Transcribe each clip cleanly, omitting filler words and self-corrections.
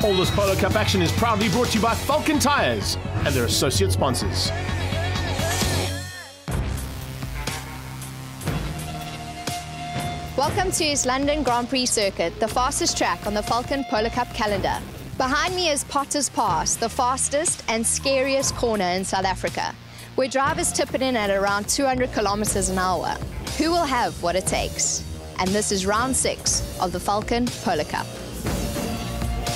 All this Polo Cup action is proudly brought to you by Falken Tyres and their associate sponsors. Welcome to East London Grand Prix Circuit, the fastest track on the Falken Polo Cup calendar. Behind me is Potter's Pass, the fastest and scariest corner in South Africa, where drivers tip it in at around 200 kilometers an hour. Who will have what it takes? And this is round 6 of the Falken Polo Cup.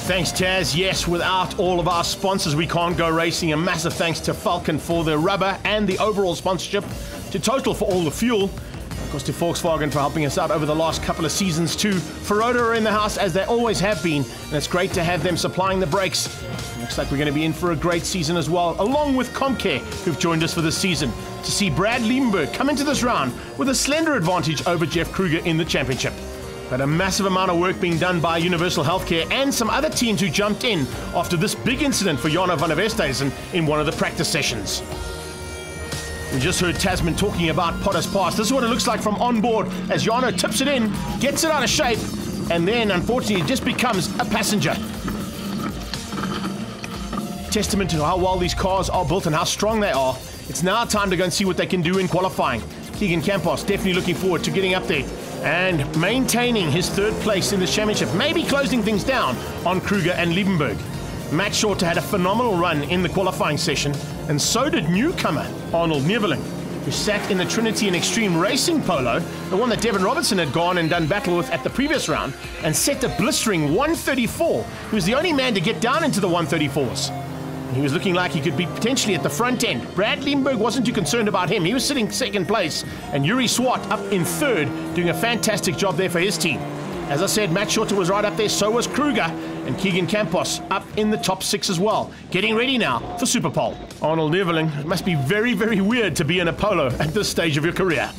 Thanks, Taz. Yes, without all of our sponsors, we can't go racing. A massive thanks to Falken for the rubber and the overall sponsorship, to Total for all the fuel, of course to Volkswagen for helping us out over the last couple of seasons too. Feroda are in the house, as they always have been, and it's great to have them supplying the brakes. Looks like we're going to be in for a great season as well, along with Comcare, who've joined us for this season, to see Brad Liebenberg come into this round with a slender advantage over Jeff Kruger in the championship. But a massive amount of work being done by Universal Healthcare and some other teams who jumped in after this big incident for Jana van der Westhuizen in one of the practice sessions. We just heard Tasman talking about Potter's Pass. This is what it looks like from on board as Jana tips it in, gets it out of shape, and then unfortunately it just becomes a passenger. Testament to how well these cars are built and how strong they are. It's now time to go and see what they can do in qualifying. Keegan Campos definitely looking forward to getting up there and maintaining his third place in the championship, maybe closing things down on Kruger and Liebenberg. Matt Shorter had a phenomenal run in the qualifying session, and so did newcomer Arnold Neveling, who sat in the Trinity and Extreme Racing Polo, the one that Devin Robertson had gone and done battle with at the previous round, and set a blistering 134. He was the only man to get down into the 134s. He was looking like he could be potentially at the front end. Brad Liebenberg wasn't too concerned about him. He was sitting second place, and Yuri Swart up in third, doing a fantastic job there for his team. As I said, Matt Shorter was right up there, so was Kruger, and Keegan Campos up in the top 6 as well. Getting ready now for Super Pole. Arnold Neveling, it must be very, very weird to be in a Polo at this stage of your career.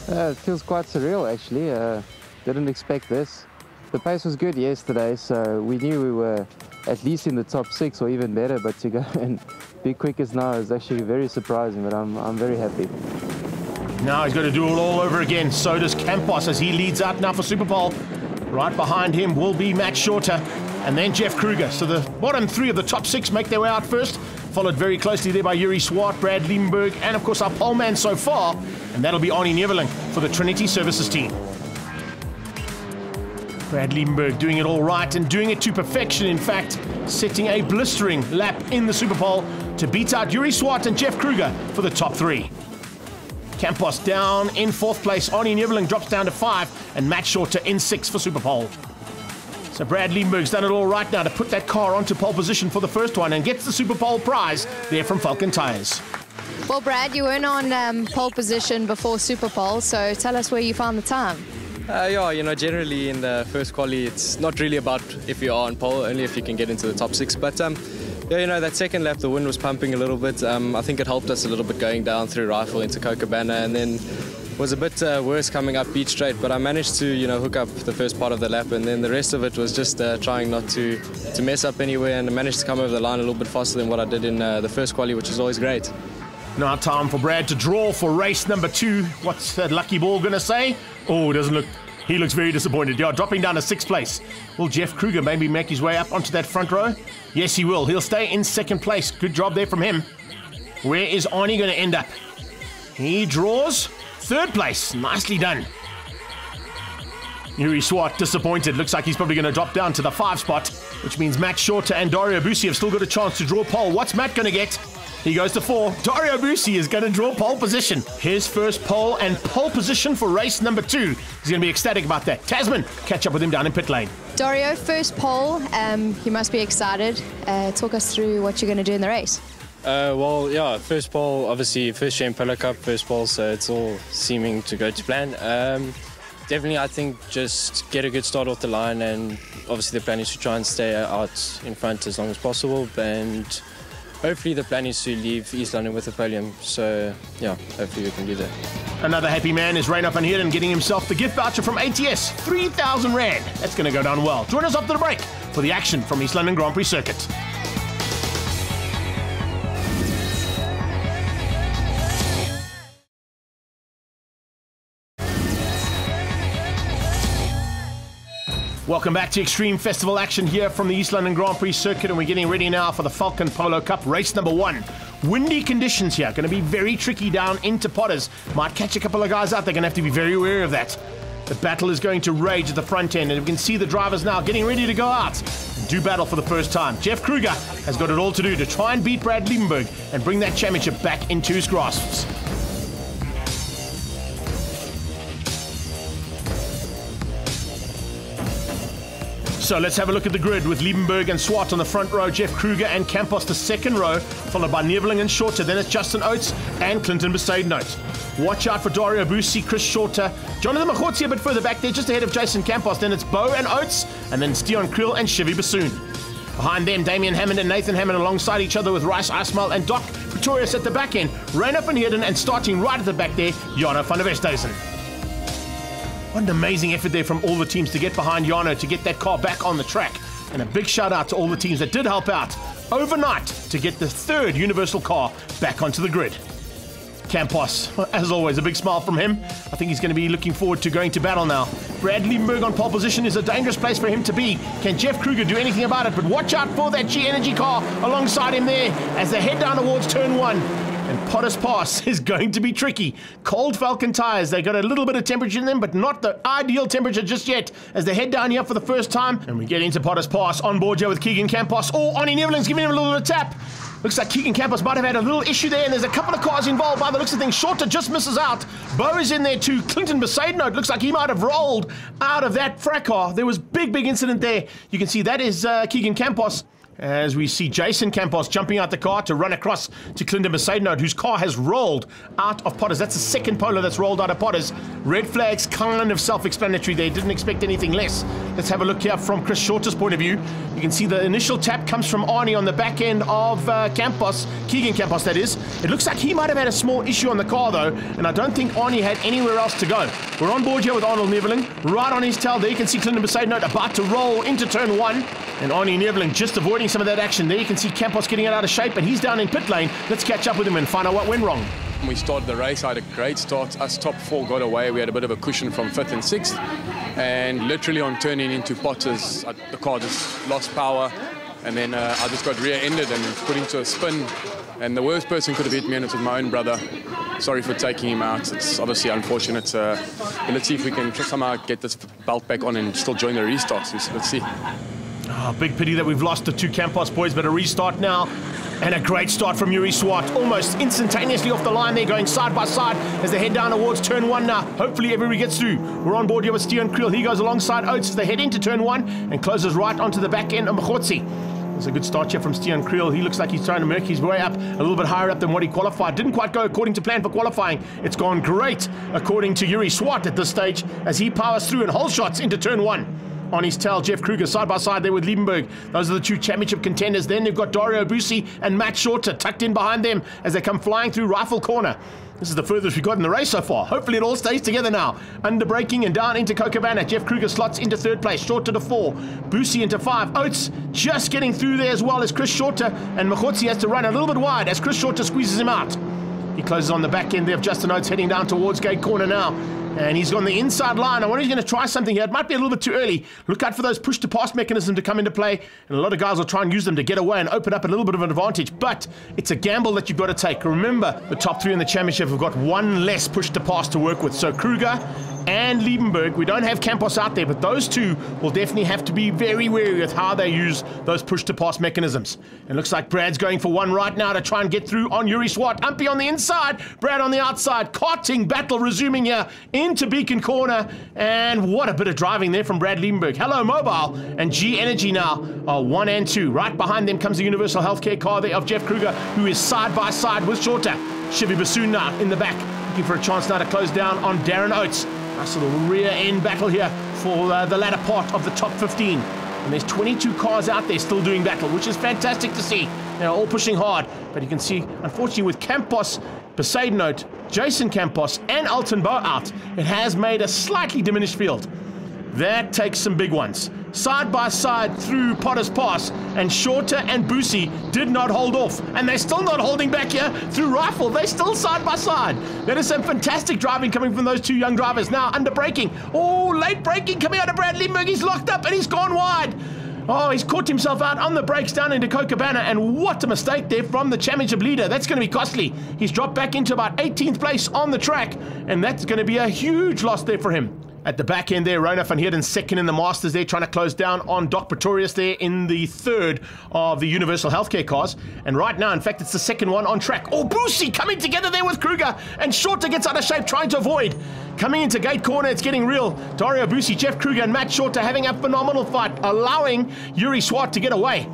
It feels quite surreal, actually. Didn't expect this. The pace was good yesterday, so we knew we were at least in the top 6 or even better, but to go and be quickest now is actually very surprising, but I'm very happy. Now he's got to do it all over again. So does Campos as he leads out now for Super Pole. Right behind him will be Matt Shorter and then Jeff Kruger. So the bottom 3 of the top 6 make their way out first, followed very closely there by Yuri Swart, Brad Liebenberg, and of course our pole man so far, and that'll be Arnie Neveling for the Trinity Services team. Brad Liebenberg doing it all right and doing it to perfection, in fact, setting a blistering lap in the Super Pole to beat out Yuri Swart and Jeff Kruger for the top 3. Campos down in 4th place, Arnie Neveling drops down to 5, and Matt Shorter in 6 for Super Pole. So Brad Liebenberg's done it all right now to put that car onto pole position for the first one and gets the Super Pole prize there from Falken Tyres. Well, Brad, you weren't on pole position before Super Pole, so tell us where you found the time. Yeah, you know, generally in the first quali, it's not really about if you are on pole, only if you can get into the top 6. But yeah, you know, that second lap, the wind was pumping a little bit. I think it helped us a little bit going down through Rifle into Cochabamba, and then was a bit worse coming up Beach Straight. But I managed to, you know, hook up the first part of the lap, and then the rest of it was just trying not to mess up anywhere, and I managed to come over the line a little bit faster than what I did in the first quali, which is always great. Now time for Brad to draw for race number 2. What's that lucky ball going to say? Oh, he looks very disappointed. Yeah, dropping down to 6th place. Will Jeff Kruger maybe make his way up onto that front row? Yes, he will. He'll stay in 2nd place. Good job there from him. Where is Arnie going to end up? He draws 3rd place. Nicely done. Yuri Swart disappointed. Looks like he's probably going to drop down to the 5 spot, which means Matt Shorter and Dario Bussi have still got a chance to draw pole. What's Matt going to get? He goes to 4. Dario Bussi is going to draw pole position. His first pole and pole position for race number 2. He's going to be ecstatic about that. Tasman, catch up with him down in pit lane. Dario, first pole, you must be excited. Talk us through what you're going to do in the race. Well, yeah, first pole, obviously, first Shane Polo Cup, first pole, so it's all seeming to go to plan. Definitely, I think just get a good start off the line, and obviously the plan is to try and stay out in front as long as possible, and hopefully the plan is to leave East London with a podium. So yeah, hopefully we can do that. Another happy man is Rainer van Heerden getting himself the gift voucher from ATS, 3,000 Rand. That's going to go down well. Join us after the break for the action from East London Grand Prix Circuit. Welcome back to Extreme Festival action here from the East London Grand Prix circuit, and we're getting ready now for the Falken Polo Cup race number 1. Windy conditions here, going to be very tricky down into Potters. Might catch a couple of guys out, they're going to have to be very aware of that. The battle is going to rage at the front end, and we can see the drivers now getting ready to go out and do battle for the first time. Jeff Kruger has got it all to do to try and beat Brad Liebenberg and bring that championship back into his grasps. So let's have a look at the grid with Liebenberg and Swart on the front row, Jeff Kruger and Campos the second row, followed by Neveling and Shorter. Then it's Justin Oates and Clinton Besaidnout. Watch out for Dario Busi, Chris Shorter, Jonathan Machotzi a bit further back there, just ahead of Jason Campos. Then it's Bo and Oates, and then Stian Kriel and Chevy Bassoon. Behind them, Damien Hammond and Nathan Hammond alongside each other with Rice Ismail and Doc Pretorius at the back end. Reinoff and Heerden, and starting right at the back there, Jarno van der Westhuizen. What an amazing effort there from all the teams to get behind Jarno to get that car back on the track. And a big shout out to all the teams that did help out overnight to get the third Universal car back onto the grid. Campos, as always, a big smile from him. I think he's going to be looking forward to going to battle now. Brad Liebenberg on pole position is a dangerous place for him to be. Can Jeff Kruger do anything about it? But watch out for that G-Energy car alongside him there as they head down towards turn 1. And Potters Pass is going to be tricky. Cold Falken tyres, they got a little bit of temperature in them, but not the ideal temperature just yet as they head down here for the first time. And we get into Potters Pass on board here with Keegan Campos. Oh, Arnie Neveling's giving him a little bit of tap. Looks like Keegan Campos might have had a little issue there, and there's a couple of cars involved by the looks of things. Shorter just misses out. Bo is in there too. Clinton Besaidnout looks like he might have rolled out of that frac car. There was big incident there. You can see that is Keegan Campos. As we see Jason Campos jumping out the car to run across to Clinton Besaidnout, whose car has rolled out of Potters. That's the second Polo that's rolled out of Potters. Red flags kind of self-explanatory. They didn't expect anything less. Let's have a look here from Chris Shorter's point of view. You can see the initial tap comes from Arnie on the back end of Campos, Keegan Campos that is. It looks like he might have had a small issue on the car though, and I don't think Arnie had anywhere else to go. We're on board here with Arnold Neveling, right on his tail there. You can see Clinton Besaidnout about to roll into turn 1, and Arnie Neveling just avoiding some of that action there. You can see Campos getting it out of shape, and he's down in pit lane. Let's catch up with him and find out what went wrong. When we started the race, I had a great start. Us top 4 got away. We had a bit of a cushion from 5th and 6th. And literally on turning into Potters, the car just lost power. And then I just got rear-ended and put into a spin. And the worst person could have hit me, and it was my own brother. Sorry for taking him out. It's obviously unfortunate. But let's see if we can somehow get this belt back on and still join the restarts. Let's see. Oh, big pity that we've lost the 2 Campos boys, but a restart now. And a great start from Yuri Swart, almost instantaneously off the line there, going side by side as they head down towards turn 1 now. Hopefully everybody gets through. We're on board here with Stian Kriel. He goes alongside Oates as they head into turn 1 and closes right onto the back end of Machotzi. There's a good start here from Stian Kriel. He looks like he's trying to make his way up a little bit higher up than what he qualified. Didn't quite go according to plan for qualifying. It's gone great according to Yuri Swart at this stage as he powers through and holds shots into turn 1. On his tail, Jeff Kruger side by side there with Liebenberg. Those are the 2 championship contenders. Then they've got Dario Busi and Matt Shorter tucked in behind them as they come flying through Rifle Corner. This is the furthest we've got in the race so far. Hopefully it all stays together now. Under braking and down into Cochabana. Jeff Kruger slots into 3rd place. Shorter to 4. Busi into 5. Oates just getting through there as well as Chris Shorter. And Machotzi has to run a little bit wide as Chris Shorter squeezes him out. He closes on the back end there of Justin Oates heading down towards Gate Corner now. And he's on the inside line. I wonder if he's going to try something here. It might be a little bit too early. Look out for those push-to-pass mechanisms to come into play. And a lot of guys will try and use them to get away and open up a little bit of an advantage. But it's a gamble that you've got to take. Remember, the top 3 in the championship have got 1 less push-to-pass to work with. So Kruger and Liebenberg, we don't have Campos out there, but those 2 will definitely have to be very wary with how they use those push-to-pass mechanisms. And looks like Brad's going for one right now to try and get through on Yuri Swart. Umpy on the inside, Brad on the outside. Karting battle resuming here into Beacon Corner. And what a bit of driving there from Brad Liebenberg. Hello Mobile and G-Energy now are 1 and 2. Right behind them comes the Universal Healthcare car there of Jeff Kruger, who is side by side with Shorter. Chevy Bassoon now in the back, looking for a chance now to close down on Darren Oates. Nice little rear-end battle here for the latter part of the top 15. And there's 22 cars out there still doing battle, which is fantastic to see. They're all pushing hard. But you can see, unfortunately, with Campos, Besaidnout, Jason Campos, and Alton Bow out, it has made a slightly diminished field. That takes some big ones. Side by side through Potter's Pass, and Shorter and Boosie did not hold off, and they're still not holding back here through Rifle. They're still side by side. That is some fantastic driving coming from those two young drivers. Now under braking. Oh, late braking coming out of Brad Limburg. He's locked up and he's gone wide. Oh, he's caught himself out on the brakes down into Copacabana, and what a mistake there from the championship leader. That's going to be costly. He's dropped back into about 18th place on the track, and that's going to be a huge loss there for him. At the back end there, Rona van Heerden second in the Masters there, trying to close down on Doc Pretorius there in the third of the Universal Healthcare cars. And right now, in fact, it's the second one on track. Oh, Boosie coming together there with Kruger, and Shorter gets out of shape trying to avoid. Coming into gate corner, it's getting real. Dario Boosie, Jeff Kruger, and Matt Shorter having a phenomenal fight, allowing Yuri Swart to get away.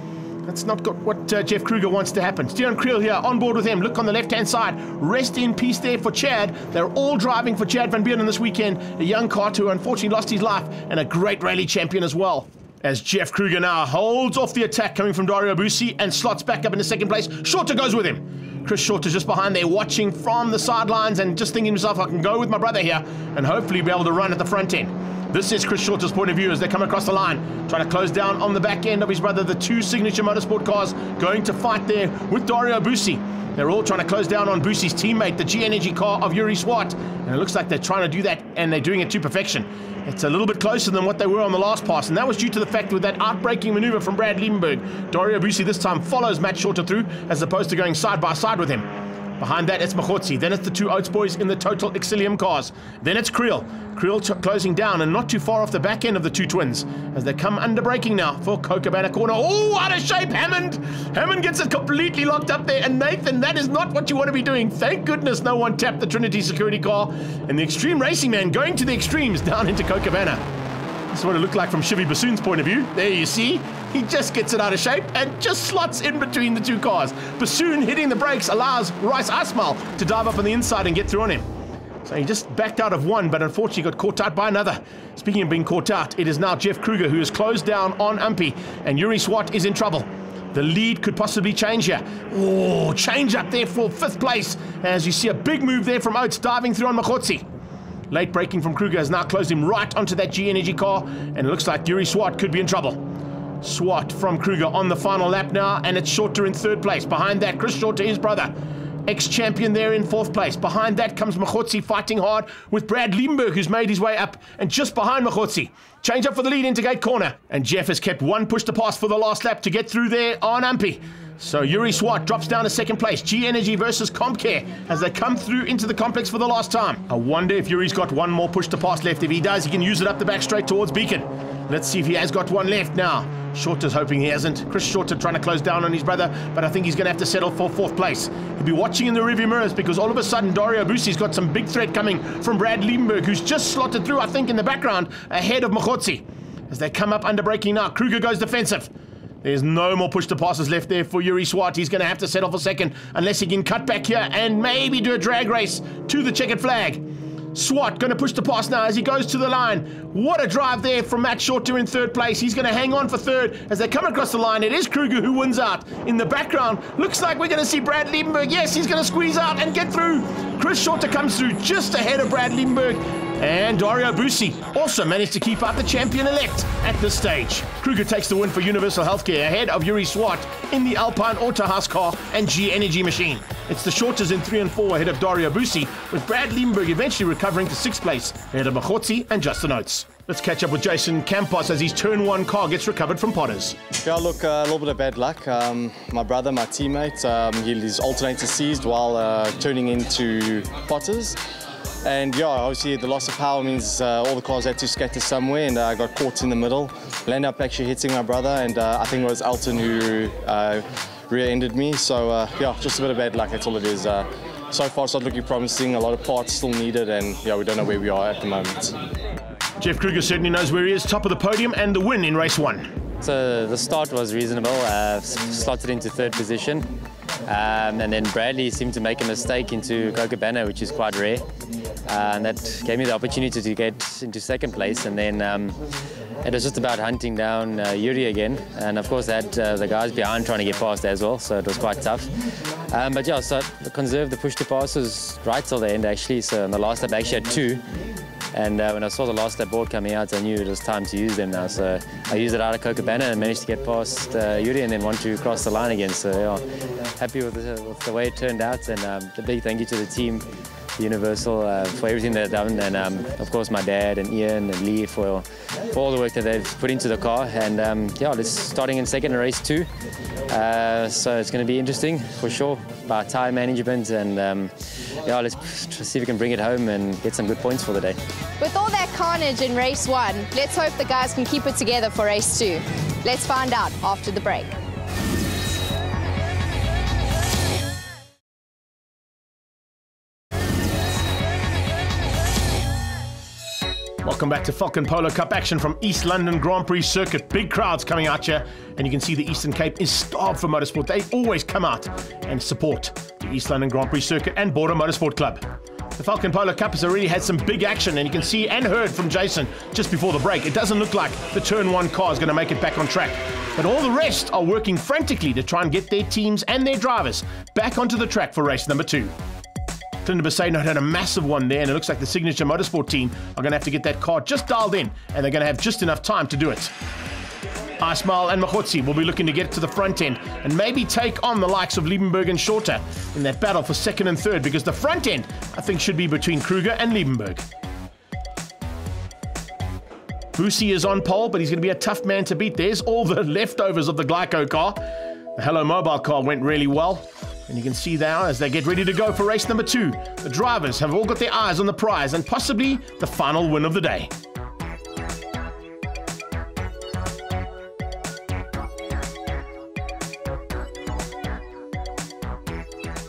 That's not got what Jeff Kruger wants to happen. Steven Creel here on board with him. Look on the left-hand side. Rest in peace there for Chad. They're all driving for Chad van Beerden this weekend. A young kart who unfortunately lost his life, and a great rally champion as well. As Jeff Kruger now holds off the attack coming from Dario Boosie and slots back up into second place. Shorter goes with him. Chris Shorter's just behind there watching from the sidelines and just thinking to himself, I can go with my brother here and hopefully be able to run at the front end. This is Chris Shorter's point of view as they come across the line, trying to close down on the back end of his brother. The two Signature Motorsport cars going to fight there with Dario Boosie. They're all trying to close down on Boosie's teammate, the G-Energy car of Yuri Swart. And it looks like they're trying to do that, and they're doing it to perfection. It's a little bit closer than what they were on the last pass, and that was due to the fact with that outbraking maneuver from Brad Liebenberg. Dario Boosie this time follows Matt Shorter through, as opposed to going side by side with him. Behind that, it's Mahotsi. Then it's the two Oates boys in the Total Exilium cars. Then it's Creel. Creel closing down and not too far off the back end of the two twins as they come under braking now for Copacabana corner. Oh, out of shape, Hammond! Hammond gets it completely locked up there. And Nathan, that is not what you want to be doing. Thank goodness no one tapped the Trinity security car. And the Extreme Racing Man going to the extremes down into Copacabana. This is what it looked like from Shivy Bassoon's point of view. There you see, he just gets it out of shape and just slots in between the two cars. Bassoon hitting the brakes allows Rice Asmal to dive up on the inside and get through on him. So he just backed out of one, but unfortunately got caught out by another. Speaking of being caught out, it is now Jeff Kruger who is closed down on Umpy, and Yuri Swart is in trouble. The lead could possibly change here. Oh, change up there for fifth place, as you see a big move there from Oates diving through on Mahotsi. Late braking from Kruger has now closed him right onto that G-Energy car, and it looks like Yuri Swart could be in trouble. Swart from Kruger on the final lap now, and it's Shorter in third place. Behind that, Chris Shorter, his brother. Ex-champion there in fourth place. Behind that comes Mahotsi fighting hard with Brad Liebenberg, who's made his way up, and just behind Mahotsi. Change up for the lead into gate corner, and Jeff has kept one push to pass for the last lap to get through there on Umpy. So Yuri Swart drops down to second place. G-Energy versus CompCare as they come through into the complex for the last time. I wonder if Yuri's got one more push to pass left. If he does, he can use it up the back straight towards Beacon. Let's see if he has got one left now. Shorter's hoping he hasn't. Chris Shorter trying to close down on his brother, but I think he's going to have to settle for fourth place. He'll be watching in the rearview mirrors because all of a sudden Dario Boosie's got some big threat coming from Brad Liebenberg, who's just slotted through, I think, in the background ahead of Mahotsi. As they come up under braking now, Kruger goes defensive. There's no more push to passes left there for Yuri Swart. He's going to have to settle for second unless he can cut back here and maybe do a drag race to the checkered flag. Swart going to push the pass now as he goes to the line. What a drive there from Matt Shorter in third place. He's going to hang on for third as they come across the line. It is Kruger who wins out. In the background, looks like we're going to see Brad Liebenberg. Yes, he's going to squeeze out and get through. Chris Shorter comes through just ahead of Brad Liebenberg. And Dario Boosie also managed to keep out the champion-elect at this stage. Kruger takes the win for Universal Healthcare ahead of Yuri Swart in the Alpine Autohaus car and G-Energy machine. It's the Shorters in 3 and 4 ahead of Dario Boosie, with Brad Liebenberg eventually recovering to 6th place ahead of Mahotsi and Justin Oates. Let's catch up with Jason Campos as his turn 1 car gets recovered from Potters. Yeah, look, a little bit of bad luck. My brother, my teammate, his alternator seized while turning into Potters. And yeah, obviously the loss of power means all the cars had to scatter somewhere, and I got caught in the middle. Landed up actually hitting my brother, and I think it was Elton who rear-ended me. So yeah, just a bit of bad luck, that's all it is. So far it's not looking promising, a lot of parts still needed, and yeah, we don't know where we are at the moment. Jeff Kruger certainly knows where he is, top of the podium and the win in race 1. So the start was reasonable, slotted into third position. And then Bradley seemed to make a mistake into Copacabana, which is quite rare. And that gave me the opportunity to get into second place. And then it was just about hunting down Yuri again. And of course, that the guys behind trying to get past as well, so it was quite tough. But yeah, so conserve the push to passes right till the end actually. So in the last lap, I actually had 2. And when I saw the last lap board coming out, I knew it was time to use them now. So I used it out of Copacabana and managed to get past Yuri and then want to cross the line again. So yeah, happy with the way it turned out, and a big thank you to the team, Universal, for everything they've done, and of course my dad and Ian and Lee for all the work that they've put into the car. And yeah, it's starting in second in race 2, so it's going to be interesting for sure about tyre management, and yeah, let's see if we can bring it home and get some good points for the day. With all that carnage in race 1, let's hope the guys can keep it together for race 2. Let's find out after the break. Welcome back to Falken Polo Cup action from East London Grand Prix circuit. Big crowds coming at you, and you can see the Eastern Cape is starved for motorsport. They always come out and support the East London Grand Prix circuit and Border Motorsport Club. The Falken Polo Cup has already had some big action, and you can see and heard from Jason just before the break. It doesn't look like the Turn 1 car is going to make it back on track, but all the rest are working frantically to try and get their teams and their drivers back onto the track for race number 2. Clinton Besaidnout had a massive one there, and it looks like the Signature Motorsport team are going to have to get that car just dialed in, and they're going to have just enough time to do it. Ismail and Mahotsi will be looking to get to the front end and maybe take on the likes of Liebenberg and Shorter in that battle for second and third, because the front end, I think, should be between Kruger and Liebenberg. Busi is on pole, but he's going to be a tough man to beat. There's all the leftovers of the Glyco car. The Hello Mobile car went really well. And you can see now as they get ready to go for race number 2, the drivers have all got their eyes on the prize and possibly the final win of the day.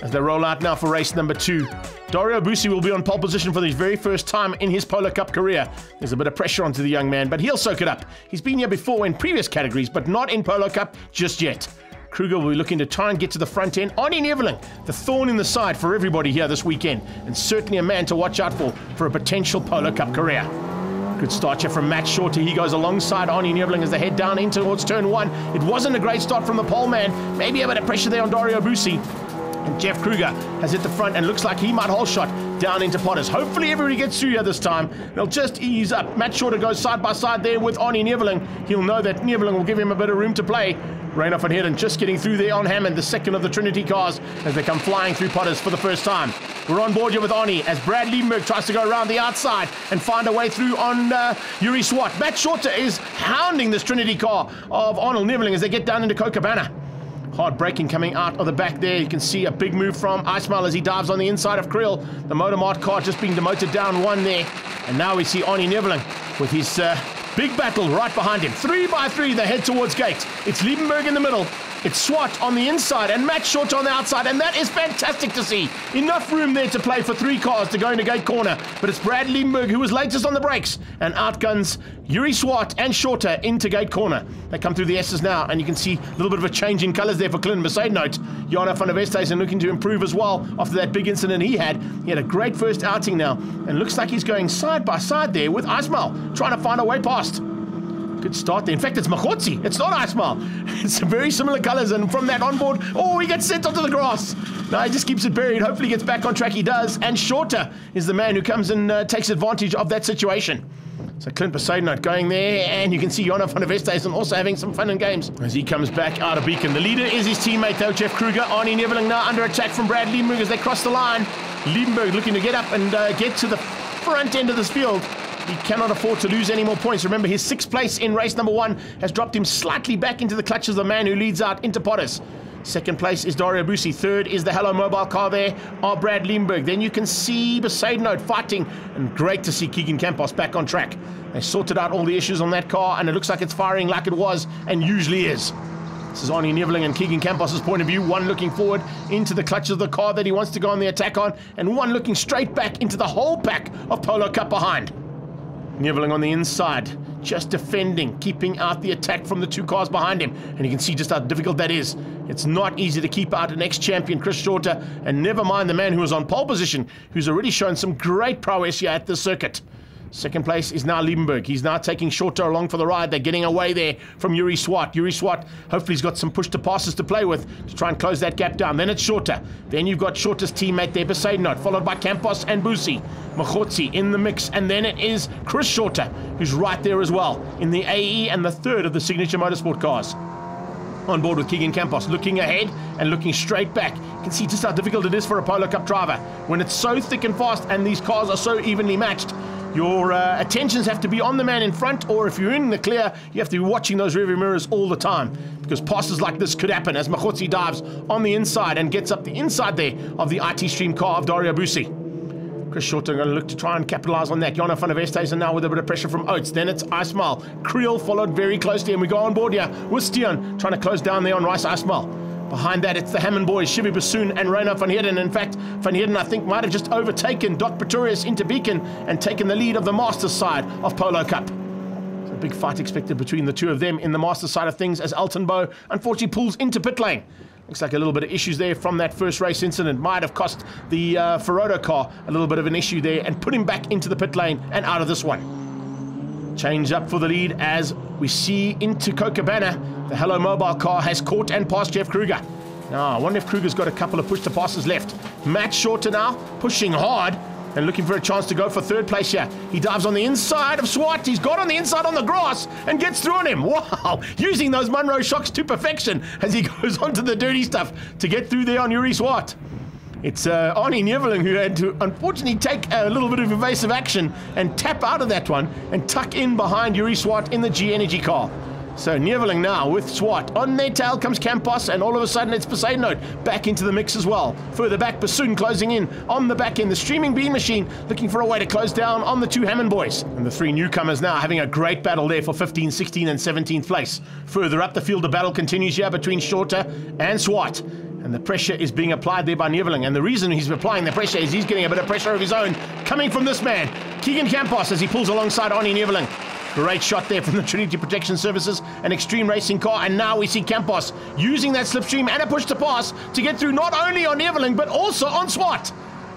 As they roll out now for race number 2, Dario Busi will be on pole position for the very first time in his Polo Cup career. There's a bit of pressure onto the young man, but he'll soak it up. He's been here before in previous categories, but not in Polo Cup just yet. Kruger will be looking to try and get to the front end. Arnie Neveling, the thorn in the side for everybody here this weekend, and certainly a man to watch out for a potential Polo Cup career. Good start here from Matt Shorter. He goes alongside Arnie Neveling as they head down in towards turn 1. It wasn't a great start from the pole man. Maybe a bit of pressure there on Dario Busi. And Jeff Kruger has hit the front and looks like he might hole shot down into Potters. Hopefully everybody gets through here this time. They'll just ease up. Matt Shorter goes side by side there with Arnie Neveling. He'll know that Neveling will give him a bit of room to play. Rainoff and Hedden just getting through there on Hammond, the second of the Trinity cars, as they come flying through Potters for the first time. We're on board here with Arnie as Brad Liebenberg tries to go around the outside and find a way through on Yuri Swart. Matt Shorter is hounding this Trinity car of Arnold Neveling as they get down into Copacabana. Hard braking coming out of the back there. You can see a big move from Ismail as he dives on the inside of Krill. The Motormart car just being demoted down 1 there. And now we see Arnie Neveling with his big battle right behind him. 3 by 3 they head towards gate. It's Liebenberg in the middle. It's Swart on the inside and Matt Short on the outside, and that is fantastic to see. Enough room there to play for 3 cars to go into gate corner, but it's Brad Liebenberg who was latest on the brakes and outguns Yuri Swart and Shorter into gate corner. They come through the S's now, and you can see a little bit of a change in colours there for Clinton Besaidnout. Jona van der Westhuizen looking to improve as well after that big incident he had. He had a great first outing now, and looks like he's going side by side there with Ismail, trying to find a way past. Good start there. In fact, it's Mahotsi. It's not Ismail. It's very similar colours, and from that onboard, oh, he gets sent onto the grass. No, he just keeps it buried. Hopefully he gets back on track. He does, and Shorter is the man who comes and takes advantage of that situation. So Clint Besaidnout going there, and you can see Jona van der Westhuizen also having some fun and games as he comes back out of Beacon. The leader is his teammate though, Jeff Kruger. Arnie Neveling now under attack from Brad Liebenberg as they cross the line. Liebenberg looking to get up and get to the front end of this field. He cannot afford to lose any more points. Remember, his 6th place in race number 1 has dropped him slightly back into the clutches of the man who leads out into Potters. 2nd place is Dario Busi. 3rd is the Hello Mobile car there of Brad Liebenberg. Then you can see Besaidnout fighting, and great to see Keegan Campos back on track. They sorted out all the issues on that car, and it looks like it's firing like it was and usually is. This is Arnie Neveling and Keegan Campos' point of view. One looking forward into the clutches of the car that he wants to go on the attack on, and one looking straight back into the whole pack of Polo Cup behind. Neveling on the inside, just defending, keeping out the attack from the 2 cars behind him. And you can see just how difficult that is. It's not easy to keep out an ex-champion, Chris Shorter, and never mind the man who was on pole position, who's already shown some great prowess here at the circuit. Second place is now Liebenberg. He's now taking Shorter along for the ride. They're getting away there from Yuri Swart. Yuri Swart hopefully he's got some push to passes to play with to try and close that gap down. Then it's Shorter. Then you've got Shorter's teammate there, Besaidnot, followed by Campos and Busi. Machotsi in the mix, and then it is Chris Shorter, who's right there as well in the AE and the third of the Signature Motorsport cars. On board with Keegan Campos, looking ahead and looking straight back. You can see just how difficult it is for a Polo Cup driver when it's so thick and fast and these cars are so evenly matched. Your attentions have to be on the man in front, or if you're in the clear, you have to be watching those rearview mirrors all the time, because passes like this could happen as Machotsi dives on the inside and gets up the inside there of the IT Stream car of Dario Busi. Chris Shorter going to look to try and capitalize on that. Jona van der Westhuizen now with a bit of pressure from Oates. Then it's Ismail. Creel followed very closely, and we go on board here with Stian trying to close down there on Rice Ismail. Behind that, it's the Hammond boys, Shivi Bassoon and Reino van Heerden. In fact, van Heerden, I think, might have just overtaken Doc Pretorius into Beacon and taken the lead of the Masters side of Polo Cup. So a big fight expected between the two of them in the Masters side of things as Elton Bow unfortunately pulls into pit lane. Looks like a little bit of issues there from that first race incident. Might have cost the Ferrodo car a little bit of an issue there and put him back into the pit lane and out of this one. Change up for the lead as we see into Cochabana. The Hello Mobile car has caught and passed Jeff Kruger. Now, I wonder if Kruger's got a couple of push to passes left. Matt Shorter now, pushing hard and looking for a chance to go for third place here. He dives on the inside of Swart. He's got on the inside on the grass and gets through on him. Wow, using those Munro shocks to perfection as he goes onto the dirty stuff to get through there on Yuri Swart. It's Arnie Neveling who had to unfortunately take a little bit of evasive action and tap out of that one and tuck in behind Yuri Swart in the G Energy car. So Neveling now with Swart. On their tail comes Campos, and all of a sudden it's Besaidnote back into the mix as well. Further back, Bassoon closing in on the back end. The Streaming Bean Machine looking for a way to close down on the two Hammond boys. And the three newcomers now having a great battle there for 15th, 16th and 17th place. Further up the field, the battle continues here between Shorter and Swart. And the pressure is being applied there by Neveling. And the reason he's applying the pressure is he's getting a bit of pressure of his own coming from this man, Keegan Campos, as he pulls alongside Arnie Neveling. Great shot there from the Trinity Protection Services, an extreme racing car, and now we see Campos using that slipstream and a push to pass to get through not only on Neveling but also on Swart.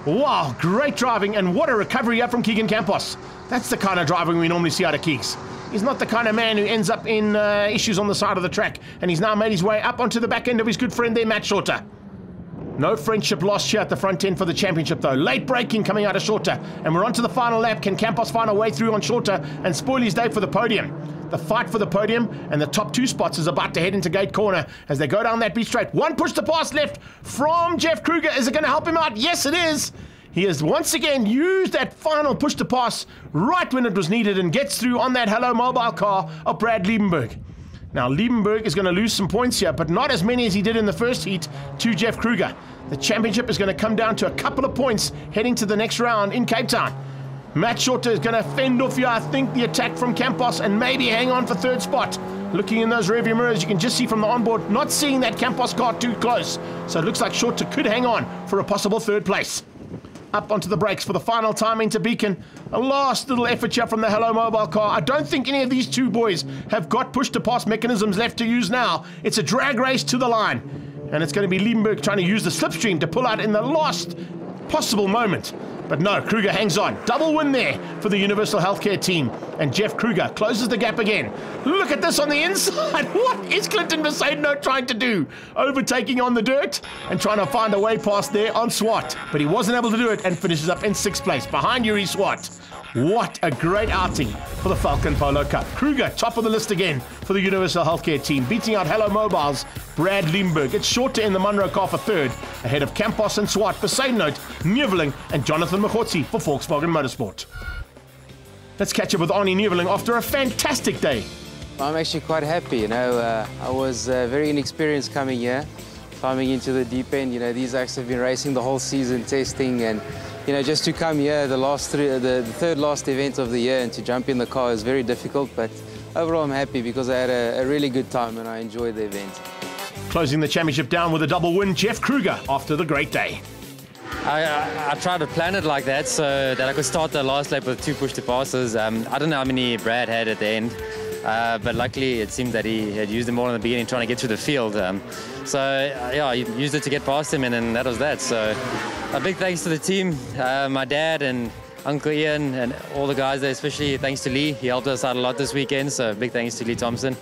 Wow, great driving, and what a recovery up from Keegan Campos. That's the kind of driving we normally see out of Keeks. He's not the kind of man who ends up in issues on the side of the track, and he's now made his way up onto the back end of his good friend there, Matt Shorter. No friendship lost here at the front end for the championship, though. Late braking coming out of Shorter, and we're on to the final lap. Can Campos find a way through on Shorter and spoil his day for the podium? The fight for the podium and the top two spots is about to head into gate corner as they go down that beat straight. One push to pass left from Jeff Kruger. Is it going to help him out? Yes, it is. He has once again used that final push to pass right when it was needed and gets through on that Hello Mobile car of Brad Liebenberg. Now, Liebenberg is going to lose some points here, but not as many as he did in the first heat to Jeff Kruger. The championship is going to come down to a couple of points heading to the next round in Cape Town. Matt Shorter is going to fend off here, I think, the attack from Campos and maybe hang on for third spot. Looking in those rearview mirrors, you can just see from the onboard, not seeing that Campos car too close. So it looks like Shorter could hang on for a possible third place. Up onto the brakes for the final time into Beacon. A last little effort here from the Hello Mobile car. I don't think any of these two boys have got push-to-pass mechanisms left to use now. It's a drag race to the line. And it's going to be Liebenberg trying to use the slipstream to pull out in the last possible moment. But no, Kruger hangs on. Double win there for the Universal Healthcare team. And Jeff Kruger closes the gap again. Look at this on the inside. What is Clinton Besaidnote trying to do? Overtaking on the dirt and trying to find a way past there on Swart. But he wasn't able to do it and finishes up in 6th place behind Yuri Swart. What a great outing for the Falken Polo Cup. Kruger, top of the list again for the Universal Healthcare team, beating out Hello Mobile's Brad Liebenberg. It's Shorter in the Munro car for third, ahead of Campos and Swart, Besaidnote, Neveling, and Jonathan Machotsi for Volkswagen Motorsport. Let's catch up with Arnie Neveling after a fantastic day. I'm actually quite happy, you know. I was very inexperienced coming here, climbing into the deep end. You know, these acts have been racing the whole season, testing, and you know, just to come here, the third last event of the year, and to jump in the car is very difficult, but overall I'm happy because I had a really good time and I enjoyed the event. Closing the championship down with a double win, Jeff Kruger after the great day. I tried to plan it like that so that I could start the last lap with 2 push-to-passes. I don't know how many Brad had at the end, but luckily it seemed that he had used them all in the beginning trying to get through the field. Yeah, I used it to get past him, and then that was that. So a big thanks to the team, my dad and Uncle Ian and all the guys there, especially thanks to Lee. He helped us out a lot this weekend, so big thanks to Lee Thompson.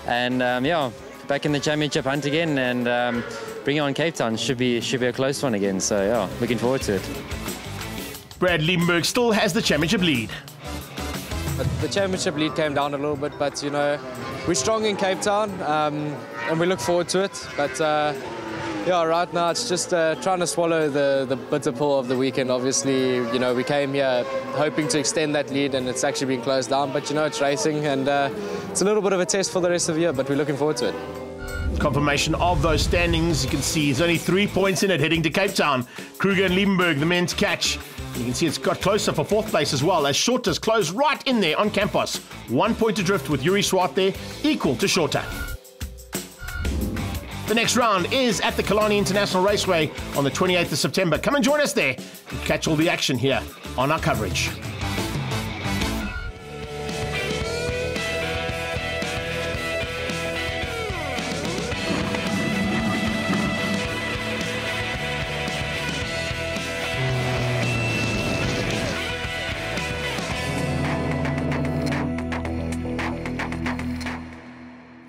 And yeah, back in the championship hunt again, and bring on Cape Town. Should be a close one again, so yeah, looking forward to it. Brad Liebenberg still has the championship lead. The championship lead came down a little bit, but you know, we're strong in Cape Town, and we look forward to it. But yeah, right now it's just trying to swallow the bitter pill of the weekend. Obviously, you know, we came here hoping to extend that lead, and it's actually been closed down. But you know, it's racing, and it's a little bit of a test for the rest of the year, but we're looking forward to it. Confirmation of those standings. You can see there's only 3 points in it heading to Cape Town. Kruger and Liebenberg, the men to catch. You can see it's got closer for 4th place as well, as Shorter's close right in there on Campos. 1 point adrift with Yuri Swart there, equal to Shorter. The next round is at the Killarney International Raceway on the 28th of September. Come and join us there and catch all the action here on our coverage.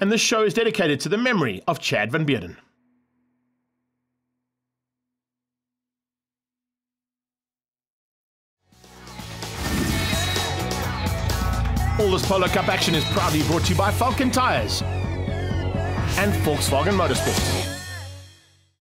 And this show is dedicated to the memory of Chad van Beerden. All this Polo Cup action is proudly brought to you by Falken Tires and Volkswagen Motorsport.